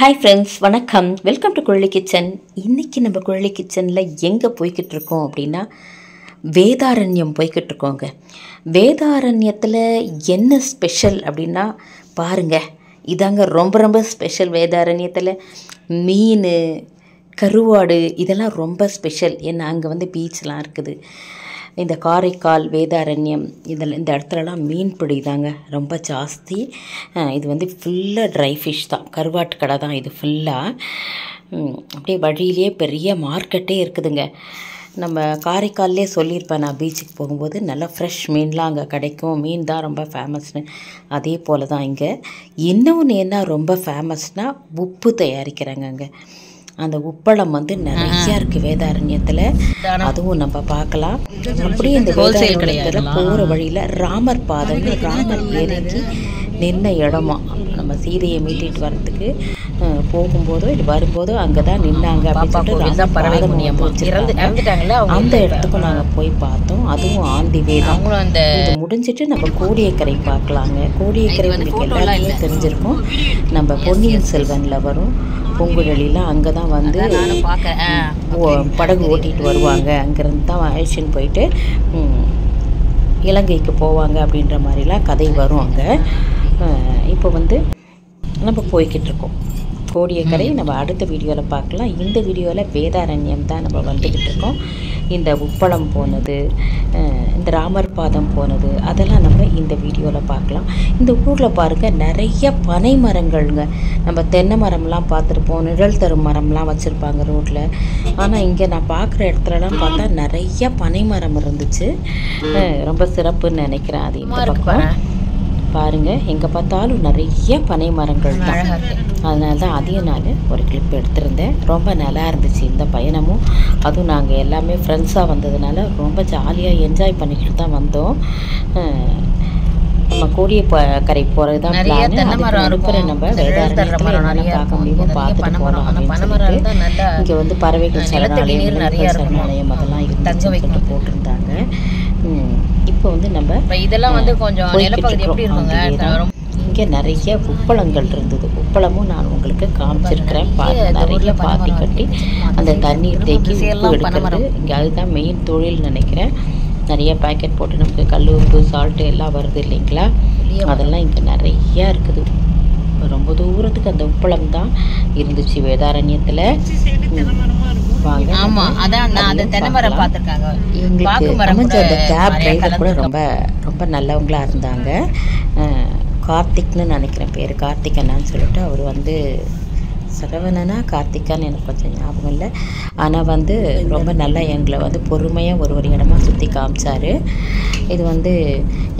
Hi friends, வணக்கம். Welcome to Kuzhali kitchen. இன்றைக்கி நம்ம குழலி கிச்சனில் எங்கே போய்கிட்டு இருக்கோம் அப்படின்னா வேதாரண்யம் போய்கிட்டு இருக்கோங்க. வேதாரண்யத்தில் என்ன ஸ்பெஷல் அப்படின்னா பாருங்கள், இதாங்க ரொம்ப ரொம்ப ஸ்பெஷல். வேதாரண்யத்தில் மீன், கருவாடு இதெல்லாம் ரொம்ப ஸ்பெஷல். ஏன்னா அங்கே பீச்லாம் இருக்குது. இந்த காரைக்கால், வேதாரண்யம் இந்த இடத்துலலாம் மீன் பிடி தாங்க ரொம்ப ஜாஸ்தி. இது ஃபுல்லாக ட்ரை ஃபிஷ் தான், கருவாட்டு கடை தான் இது ஃபுல்லாக. அப்படியே வழியிலே பெரிய மார்க்கெட்டே இருக்குதுங்க. நம்ம காரைக்கால்லே சொல்லியிருப்பேன் நான் பீச்சுக்கு போகும்போது, நல்லா ஃப்ரெஷ் மீன்லாம் அங்கே கிடைக்கும். மீன் தான் ரொம்ப ஃபேமஸ்னு. அதே போல் தான் இங்கே இன்னொன்று என்ன ரொம்ப ஃபேமஸ்னால் உப்பு தயாரிக்கிறாங்க. அங்கே அந்த உப்பளம் நிறைய இருக்குது வேதாரண்யத்தில். அதுவும் நம்ம பார்க்கலாம். அப்படியே இந்த வேதாரண்யத்தில் போகிற வழியில் ராமர் பாதம், ராமர் இறங்கி நின்ன இடமா. நம்ம சீதையை மீட்டிட்டு வர்றதுக்கு போகும்போதோ இல்லை வரும்போதோ அங்கே தான் நின்னாங்க அப்படின்னு சொல்லிட்டு அந்த இடத்துக்கும் நாங்கள் போய் பார்த்தோம். அதுவும் ஆந்தி வேதம். இது முடிஞ்சிட்டு நம்ம கோடியக்கரை பார்க்கலாங்க. கோடியக்கரை உங்களுக்கு எல்லாருமே தெரிஞ்சிருக்கும். நம்ம பொன்னியின் செல்வனில் வரும் பூங்குழலிலாம் அங்கே தான் படகு ஓட்டிகிட்டு வருவாங்க. அங்கேருந்து தான் அழைச்சின்னு போயிட்டு இலங்கைக்கு போவாங்க அப்படின்ற மாதிரிலாம் கதை வரும் அங்கே. இப்போ நம்ம போய்கிட்டு இருக்கோம் கோடியக்கரை. நம்ம அடுத்த வீடியோவில் பார்க்கலாம். இந்த வீடியோவில் வேதாரண்யம் தான் நம்ம வந்துக்கிட்டு இருக்கோம். இந்த உப்பளம் போனது, இந்த ராமர் பாதம் போனது, அதெல்லாம் நம்ம இந்த வீடியோவில் பார்க்கலாம். இந்த ஊரில் பாருங்கள், நிறைய பனை மரங்கள்ங்க. நம்ம தென்னை மரம்லாம் பார்த்துருப்போம், நிழல் தரும் மரம்லாம் வச்சுருப்பாங்க ரோட்டில். ஆனால் இங்கே நான் பார்க்குற இடத்துலலாம் பார்த்தா நிறைய பனை மரம் இருந்துச்சு. ரொம்ப சிறப்புன்னு நினைக்கிறேன். அது இந்த பக்கம் பாருங்கள், எங்கே பார்த்தாலும் நிறைய பனை மரங்கள் தான். அதனால தான் அதையும் நான் ஒரு கிளிப் எடுத்திருந்தேன். ரொம்ப நல்லா இருந்துச்சு இந்த பயணமும். அதுவும் நாங்கள் எல்லாமே ஃப்ரெண்ட்ஸாக வந்ததுனால ரொம்ப ஜாலியாக என்ஜாய் பண்ணிக்கிட்டு தான் வந்தோம். நம்ம கோடியக்கரை போகிறது தான் பிளான். அதுக்கு நம்ம வேதாரண்யத்தில் என்னென்ன பார்க்க முடியுமோ பார்த்துட்டு போகலாம் அப்படின்னு சொல்லிட்டு இங்கே பறவைகள் சரணாலயம் அதெல்லாம் இருந்து போட்டிருந்தாங்க. இப்போ நம்ம இதெல்லாம் கொஞ்சம் நிலப்பகுதி எப்படி இருக்குங்க. இங்கே நிறைய உப்பளங்கள் இருந்தது. உப்பளமும் நான் உங்களுக்கு காமிச்சிருக்கிறேன். நிறைய பாத்தி கட்டி அந்த தண்ணீர் தேக்கி உப்பு எடுக்கிறது இங்கே அதுதான் மெயின் தொழில் நினைக்கிறேன். நிறைய பேக்கெட் போட்டு நமக்கு கல் உப்பு, சால்ட்டு எல்லாம் வருது இல்லைங்களா. அதெல்லாம் இங்கே நிறையா இருக்குது. ரொம்ப தூரத்துக்கு அந்த உப்பளம் தான் இருந்துச்சு வேதாரண்யத்தில். வாங்க. ஆமாம், அதான் நான் அந்த தென்னை மரம் பார்த்துருக்காங்க. எங்களுக்கு அமைஞ்ச அந்த கேப் டிரைவர் கூட ரொம்ப ரொம்ப நல்லவங்களாக இருந்தாங்க. கார்த்திக்னு நினைக்கிறேன் பேர், கார்த்திக் அண்ணான்னு சொல்லிட்டு. அவர் சரவணனா கார்த்திகான்னு எனக்கு கொஞ்சம் ஞாபகம் இல்லை. ஆனால் ரொம்ப நல்லா எங்களை பொறுமையாக ஒரு இடமா சுற்றி காமிச்சார். இது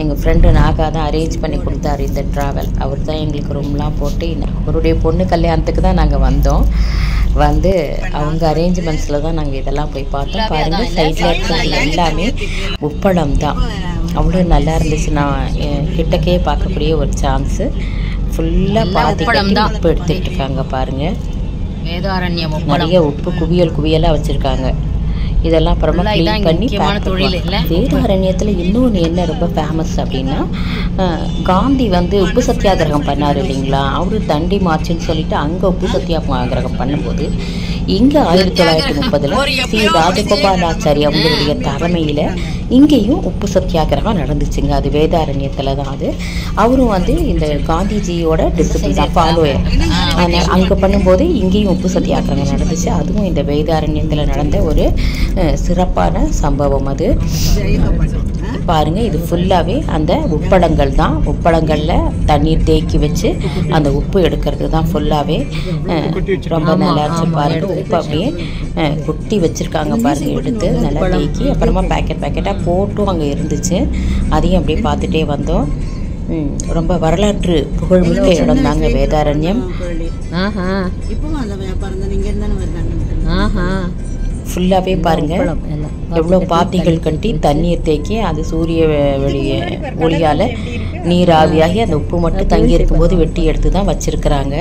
எங்கள் ஃப்ரெண்டு நாகா தான் அரேஞ்ச் பண்ணி கொடுத்தாரு இந்த ட்ராவல். அவர் தான் எங்களுக்கு ரூம்லாம் போட்டு அவருடைய பொண்ணு கல்யாணத்துக்கு தான் நாங்கள் வந்தோம். அவங்க அரேஞ்ச்மெண்ட்ஸில் தான் நாங்கள் இதெல்லாம் போய் பார்த்தோம். பாருங்கள், சைடில் இருக்கிறது எல்லாமே உப்பளம் தான். அவ்வளோ நல்லா இருந்துச்சு. நான் கிட்டக்கே பார்க்கக்கூடிய ஒரு சான்ஸு. ஃபுல்லாக பாதி உப்பு எடுத்துகிட்டு இருக்காங்க பாருங்கள். வேதாரண்யம் நிறைய உப்பு குவியலாக வச்சுருக்காங்க. இதெல்லாம் அப்புறமா க்ளீன் பண்ணி வேதாரண்யத்தில் இன்னொன்று என்ன ரொம்ப ஃபேமஸ் அப்படின்னா, காந்தி உப்பு சத்தியாகிரகம் பண்ணார் இல்லைங்களா. அவரு தண்டி மார்ச்சுன்னு சொல்லிட்டு அங்கே உப்பு சத்தியாகிரகம் பண்ணும்போது இங்கே 1930 ஸ்ரீ ராஜகோபாலாச்சாரி அவங்களுடைய தலைமையில் இங்கேயும் உப்பு சத்தியாகிரகம் நடந்துச்சுங்க. அது வேதாரண்யத்தில் தான். அவரும் இந்த காந்திஜியோட டிசிப்ளின் தான் ஃபாலோயர். ஆனால் அங்கே பண்ணும்போது இங்கேயும் உப்பு சத்தியாகிரகம் நடந்துச்சு. அதுவும் இந்த வேதாரண்யத்தில் நடந்த ஒரு சிறப்பான சம்பவம். அது பாருங்கள், இது ஃபுல்லாகவே அந்த உப்பளங்கள் தான். உப்பளங்களில் தண்ணீர் தேக்கி வச்சு அந்த உப்பு எடுக்கிறது தான் ஃபுல்லாகவே. ரொம்ப நல்லா இருந்துச்சு பாருங்கள். உப்பு அப்படியே கொட்டி வச்சுருக்காங்க பாருங்கள், எடுத்து நல்லா தேக்கி அப்புறமா பேக்கெட்டாக போட்டும் அங்கே இருந்துச்சு. அதையும் அப்படியே பார்த்துட்டே வந்தோம். ரொம்ப வரலாற்று புகழ்மிக்க இடம் தாங்க வேதாரண்யம். ஃபுல்லாகவே பாருங்கள், எவ்வளோ பாத்திகள் கட்டி தண்ணீர் தேக்கி அது சூரிய ஒளியால் நீர் ஆவியாகி அந்த உப்பு மட்டும் தங்கி இருக்கும்போது வெட்டி எடுத்து தான் வச்சுருக்குறாங்க.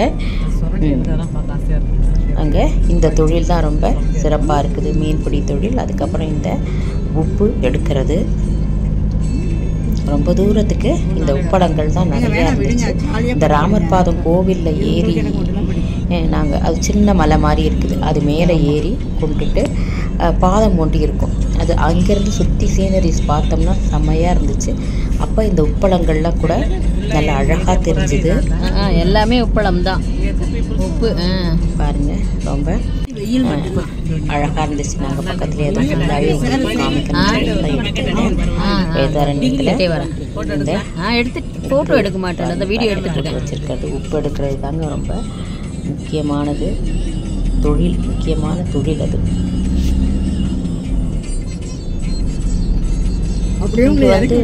அங்கே இந்த தொழில் தான் ரொம்ப சிறப்பாக இருக்குது, மீன்பிடி தொழில். அதுக்கப்புறம் இந்த உப்பு எடுக்கிறது. ரொம்ப தூரத்துக்கு இந்த உப்பளங்கள் தான் நிறையா இருந்துச்சு. இந்த ராமர் பாதம் கோவிலில் ஏறி நாங்கள் அது சின்ன மலை மாதிரி இருக்குது, அது மேலே ஏறி கும்பிட்டுட்டு பாதம் ஒண்டி இருக்கும். அது அங்கேருந்து சுற்றி சீனரிஸ் பார்த்தோம்னா செம்மையாக இருந்துச்சு. அப்போ இந்த உப்பளங்கள்லாம் கூட நல்லா அழகாக தெரிஞ்சுது. எல்லாமே உப்பளம் தான், உப்பு பாருங்கள் ரொம்ப அழகாக இருந்துச்சு. நாங்கள் பக்கத்துலேயே எதுவும் ஃபுல்லாகவே உங்களுக்கு காமிக்கணும். வேதாரண்யத்தில் இந்த எடுத்து ஃபோட்டோ எடுக்க மாட்டேன், அந்த வீடியோ எடுத்துட்டு வச்சுருக்கிறது உப்பு எடுக்கிறது தாங்க ரொம்ப முக்கியமானது தொழில், முக்கியமான தொழில் அது. இங்கே வந்து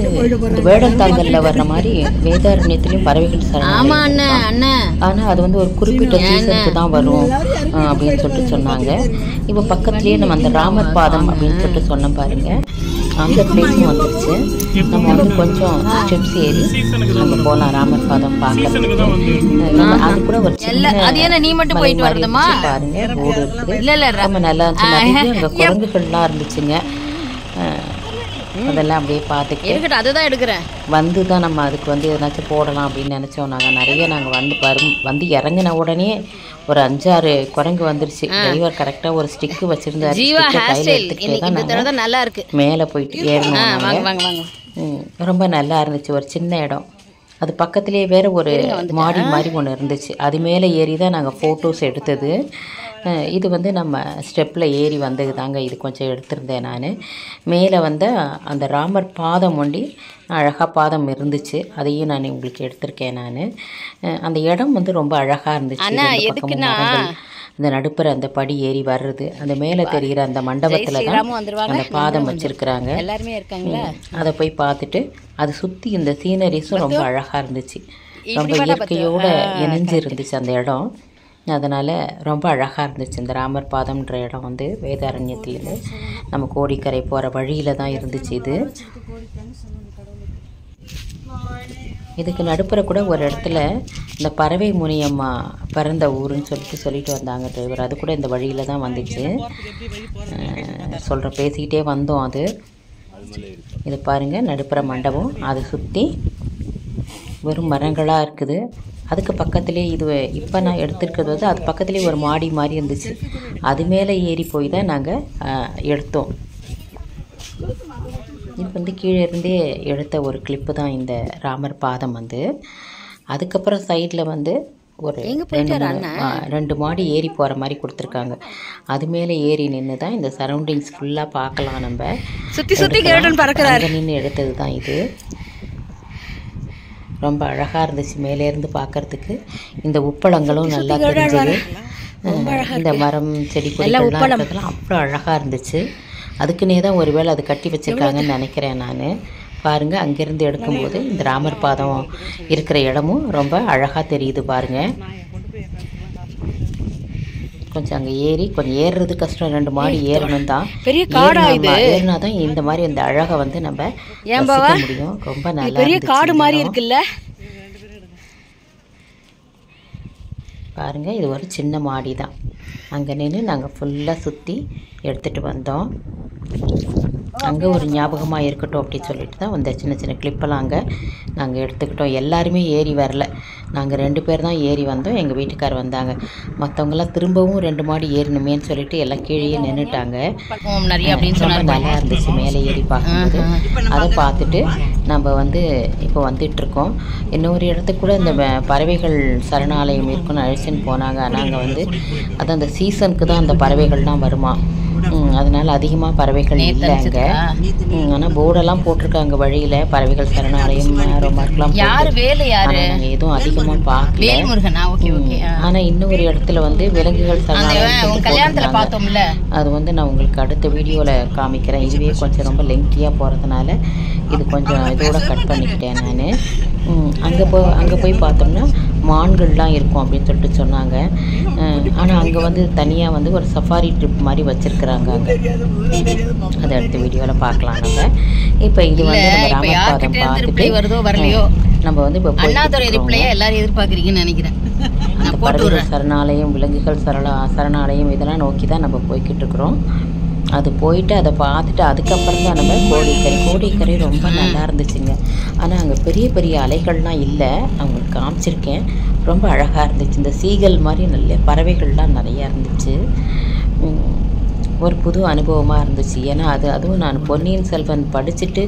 இந்த வேடந்தாங்கல்ல வர்ற மாதிரி வேதாரண்யத்துலேயும் பறவைகள் சரணாலயம், ஆனால் அது வந்து ஒரு குறிப்பிட்ட சீசனுக்கு தான் வரும் அப்படின்னு சொல்லிட்டு சொன்னாங்க. இப்போ பக்கத்துலேயே நம்ம அந்த ராமர் பாதம் அப்படின்னு சொல்லிட்டு சொன்ன பாருங்க, அந்த பிளேஸும் வந்துருச்சு. நம்ம வந்து கொஞ்சம் ஸ்டெப்ஸ் ஏறி நம்ம போகலாம் ராமர் பாதம் பார்க்கறதுக்கு. அது கூட ஒரு சின்ன பாருங்க போர்டு இருக்குது, ரொம்ப நல்லா இருந்துச்சு. நிறைய அங்கே குரங்குகள்லாம் இருந்துச்சுங்க. அதெல்லாம் அப்படியே பார்த்துட்டு அதுதான் எடுக்கிறேன் வந்து தான் நம்ம அதுக்கு வந்து எதனாச்சும் போடலாம் அப்படின்னு நினச்சோம். நாங்கள் வந்து இறங்கின உடனே ஒரு 5-6 குரங்கு வந்துருச்சு. டிரைவர் கரெக்டாக ஒரு ஸ்டிக்கு வச்சுருந்தாரு, கையில் எடுத்துக்கிட்டே தான் நல்லா இருக்கு மேலே போயிட்டு ஏறணும். ரொம்ப நல்லா இருந்துச்சு. ஒரு சின்ன இடம், அது பக்கத்துலேயே வேறு ஒரு மாடி மாதிரி ஒன்று இருந்துச்சு, அது மேலே ஏறி தான் நாங்கள் ஃபோட்டோஸ் எடுத்தது. இது வந்து நம்ம ஸ்டெப்பில் ஏறி வந்தது தாங்க. இது கொஞ்சம் எடுத்திருந்தேன் நான். மேலே வந்து அந்த ராமர் பாதம் ஒண்டி அழகாக பாதம் இருந்துச்சு, அதையும் நான் உங்களுக்கு எடுத்திருக்கேன் நான். அந்த இடம் வந்து ரொம்ப அழகாக இருந்துச்சு. இந்த நடுப்புற அந்த படி ஏறி வர்றது, அந்த மேலே தெரிகிற அந்த மண்டபத்தில் தான் அந்த பாதம் வச்சுருக்குறாங்க. எல்லாருமே இருக்காங்களா, அதை போய் பார்த்துட்டு அதை சுற்றி இந்த சீனரிஸும் ரொம்ப அழகாக இருந்துச்சு. ரொம்ப இயற்கையோடு இணைஞ்சு இருந்துச்சு அந்த இடம். அதனால் ரொம்ப அழகாக இருந்துச்சு. இந்த ராமர் பாதம்ன்ற இடம் வந்து வேதாரண்யத்துலேருந்து நம்ம கோடிக்கரை போகிற வழியில் தான் இருந்துச்சு. இதுக்கு நடுப்புற கூட ஒரு இடத்துல இந்த பறவை முனியம்மா பிறந்த ஊருன்னு சொல்லிட்டு வந்தாங்க டிரைவர். அது கூட இந்த வழியில் தான் வந்துச்சு. பேசிக்கிட்டே வந்தோம். அது இது பாருங்கள், நடுப்புற மண்டபம், அதை சுற்றி வெறும் மரங்களாக இருக்குது. அதுக்கு பக்கத்துலேயே இது இப்போ நான் எடுத்துருக்கிறது வந்து அது பக்கத்துலேயே ஒரு மாடி மாதிரி இருந்துச்சு, அது மேலே ஏறி போய் தான் நாங்கள் எடுத்தோம். இப்போ வந்து கீழே இருந்தே எடுத்த ஒரு கிளிப்பு தான் இந்த ராமர் பாதம் வந்து. அதுக்கப்புறம் சைடில் வந்து ஒரு 2 மாடி ஏறி போகிற மாதிரி கொடுத்துருக்காங்க. அது மேலே ஏறி நின்று தான் இந்த சரௌண்டிங்ஸ் ஃபுல்லாக பார்க்கலாம். நம்ம சுற்றி நின்று எடுத்தது தான் இது. ரொம்ப அழகாக இருந்துச்சு மேலேருந்து பார்க்குறதுக்கு. இந்த உப்பளங்களும் நல்லா தெரிஞ்சது. இந்த மரம் செடி கொடிகள்லாம் இருக்கிறதுலாம் அவ்வளோ அழகாக இருந்துச்சு. அதுக்குன்னே தான் ஒருவேளை அது கட்டி வச்சுருக்காங்கன்னு நினைக்கிறேன் நான். பாருங்கள், அங்கேருந்து எடுக்கும்போது இந்த ராமர் பாதம் இருக்கிற இடமும் ரொம்ப அழகாக தெரியுது பாருங்கள். கொஞ்சம் அங்கே ஏறி கொஞ்சம் ஏறுறது கஷ்டம், 2 மாடி ஏறணும் தான். ஏறினா தான் இந்த மாதிரி இந்த அழகை வந்து நம்ம ரசிக்க முடியும். ரொம்ப நல்லா பெரிய காடு மாதிரி இருக்குல்ல பாருங்கள். இது ஒரு சின்ன மாடி தான். அங்கே நின்று நாங்கள் ஃபுல்லாக சுற்றி எடுத்துகிட்டு வந்தோம். அங்கே ஒரு ஞாபகமாக இருக்கட்டும் அப்படின்னு சொல்லிட்டு தான் அந்த சின்ன சின்ன கிளிப்பெல்லாம் அங்கே நாங்கள் எடுத்துக்கிட்டோம். எல்லாருமே ஏறி வரல, நாங்கள் 2 பேர் தான் ஏறி வந்தோம். எங்கள் வீட்டுக்கார் வந்தாங்க. மற்றவங்களாம் திரும்பவும் 2 மாடி ஏறணுமேன்னு சொல்லிட்டு எல்லாம் கீழே நின்றுட்டாங்க. நல்லா இருந்துச்சு மேலே ஏறி பார்க்கும்போது. அதை பார்த்துட்டு நம்ம வந்து இப்போ வந்துட்டுருக்கோம். இன்னொரு இடத்துக்கு கூட இந்த பறவைகள் சரணாலயம் இருக்குன்னு அழைச்சின்னு போனாங்க. ஆனால் அங்கே வந்து அது அந்த சீசனுக்கு தான் அந்த பறவைகள்லாம் வருமா, அதனால் அதிகமாக பறவைகள் இல்லை அங்கே. ஆனால் போர்டெல்லாம் போட்டிருக்காங்க வழியில், பறவைகள் சரணாலயம் ரொமார்க்லாம். நாங்கள் எதுவும் அதிகமாக பார்க்கல. ஆனால் இன்னொரு இடத்துல வந்து விலங்குகள் சரணாலயம், அது வந்து நான் உங்களுக்கு அடுத்த வீடியோவில் காமிக்கிறேன். இதுவே கொஞ்சம் ரொம்ப லெங்க்தியாக போகிறதுனால இது கொஞ்சம் இதோட கட் பண்ணிக்கிட்டேன் நான். அங்கே போய் பார்த்தோம்னா மான்கள்லாம் இருக்கும் அப்படின்னு சொல்லிட்டு சொன்னாங்க. ஆனால் அங்கே வந்து தனியாக வந்து ஒரு சஃபாரி ட்ரிப் மாதிரி வச்சுருக்குறாங்க அங்கே. அதை அடுத்த வீடியோவில் பார்க்கலாம் நம்ம. இப்போ இது வந்து நம்ம ராமர் பாதம் பார்த்துட்டு நம்ம வந்து இப்போ எல்லாரும் எதிர்பார்க்குறீங்கன்னு நினைக்கிறேன். பறவைகள் சரணாலயம், விலங்குகள் சரணாலயம் இதெல்லாம் நோக்கி தான் நம்ம போய்கிட்டு இருக்கிறோம். அது போயிட்டு அதை பார்த்துட்டு அதுக்கப்புறம் தான் நம்ம கோடிக்கரை ரொம்ப நல்லா இருந்துச்சுங்க. ஆனால் அங்கே பெரிய பெரிய அலைகள்லாம் இல்லை, அவங்களுக்கு காமிச்சிருக்கேன். ரொம்ப அழகாக இருந்துச்சு. இந்த சீகல் மாதிரி நல்ல பறவைகள்லாம் நிறையா இருந்துச்சு. ஒரு புது அனுபவமாக இருந்துச்சு. ஏன்னா அதுவும் நான் பொன்னியின் செல்வன் படிச்சுட்டு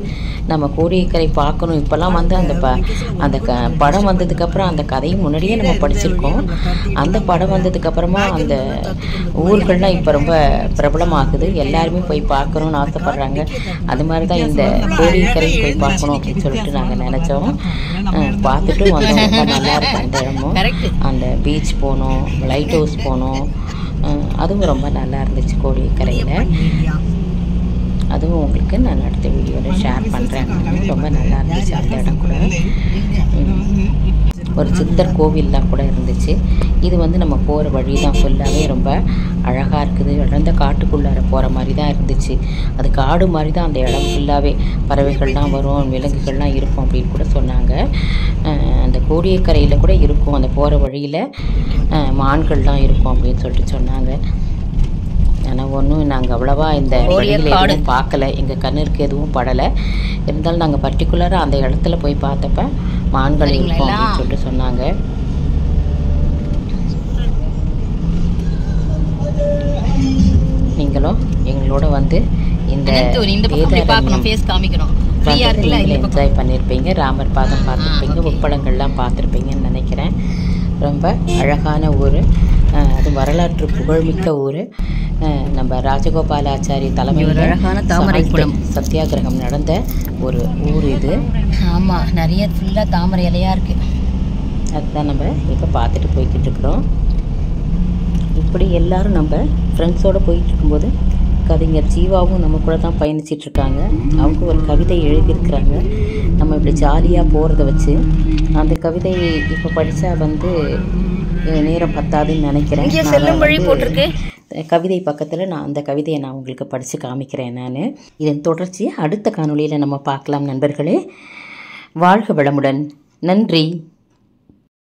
நம்ம கோடியக்கரை பார்க்கணும். இப்போல்லாம் வந்து அந்த படம் வந்ததுக்கப்புறம் அந்த கதையும் முன்னாடியே நம்ம படிச்சிருக்கோம். அந்த படம் வந்ததுக்கப்புறமா அந்த ஊர்கள்லாம் இப்போ ரொம்ப பிரபலமாகுது. எல்லாருமே போய் பார்க்கணுன்னு ஆசைப்பட்றாங்க. அது மாதிரி தான் இந்த கோடியக்கரை போய் பார்க்கணும் அப்படின்னு சொல்லிட்டு நாங்கள் நினச்சோம். பார்த்துட்டு வந்தோம். ரொம்ப நல்லா இருக்கும் அந்த இடமும். அந்த பீச் போனோம், லைட் ஹவுஸ் போனோம். அதுவும் ரொம்ப நல்லா இருந்துச்சு கோடியக்கரையில். அதுவும் உங்களுக்கு நான் அடுத்த வீடியோவில் ஷேர் பண்ணுறேன். ரொம்ப நல்லா இருந்துச்சு அந்த இடம் கூட. ஒரு சித்தர் கோவில்லாம் கூட இருந்துச்சு. இது வந்து நம்ம போகிற வழி தான் ஃபுல்லாகவே ரொம்ப அழகாக இருக்குது. இழந்த காட்டுக்குள்ளார போகிற மாதிரி தான் இருந்துச்சு. அது காடு மாதிரி தான் அந்த இடம் ஃபுல்லாகவே. பறவைகள்லாம் வரும், விலங்குகள்லாம் இருக்கும் அப்படின்னு கூட சொன்னாங்க. அந்த கோடியக்கரையில் கூட இருக்கும், அந்த போகிற வழியில் மான்கள்லாம் இருக்கும் அப்படின்னு சொல்லிட்டு சொன்னாங்க. ஆனால் ஒன்றும் நாங்கள் அவ்வளோவா இந்த வழியில் எதுவும் பார்க்கல, எங்கள் கண்ணிற்கு எதுவும் படலை. இருந்தாலும் நாங்கள் பர்டிகுலராக அந்த இடத்துல போய் பார்த்தப்ப மான்கள் இருக்கும் அப்படின்னு சொல்லிட்டு சொன்னாங்க. நீங்களும் எங்களோட வந்து இந்த என்ஜாய் பண்ணியிருப்பீங்க. ராமர் பாதம் பார்த்துருப்பீங்க, உப்பளங்கள்லாம் பார்த்துருப்பீங்கன்னு நினைக்கிறேன். ரொம்ப அழகான ஊர், அது வரலாற்று புகழ்மிக்க ஊர். நம்ம ராஜகோபாலாச்சாரி தலைமையில் அழகான தாமரை குளம் சத்தியாகிரகம் நடந்த ஒரு ஊர் இது. ஆமாம், நிறைய ஃபுல்லாக தாமரை இலையாக இருக்குது. அதுதான் நம்ம இப்போ பார்த்துட்டு போய்கிட்டு இருக்கிறோம். இப்படி எல்லோரும் நம்ம ஃப்ரெண்ட்ஸோடு போயிட்டு இருக்கும்போது கவிஞர் ஜீவாவும் நம்ம கூட தான் பயணிச்சிட்ருக்காங்க. அவங்க ஒரு கவிதை எழுதியிருக்கிறாங்க. நம்ம இப்படி ஜாலியாக போகிறத வச்சு அந்த கவிதை இப்போ படித்தா வந்து நேரம் பத்தாதுன்னு நினைக்கிறேன். கவிதை பக்கத்தில் நான் அந்த கவிதையை நான் உங்களுக்கு படித்து காமிக்கிறேன். நான் இதன் தொடர்ச்சியை அடுத்த காணொளியில் நம்ம பார்க்கலாம் நண்பர்களே. வாழ்க வளமுடன். நன்றி.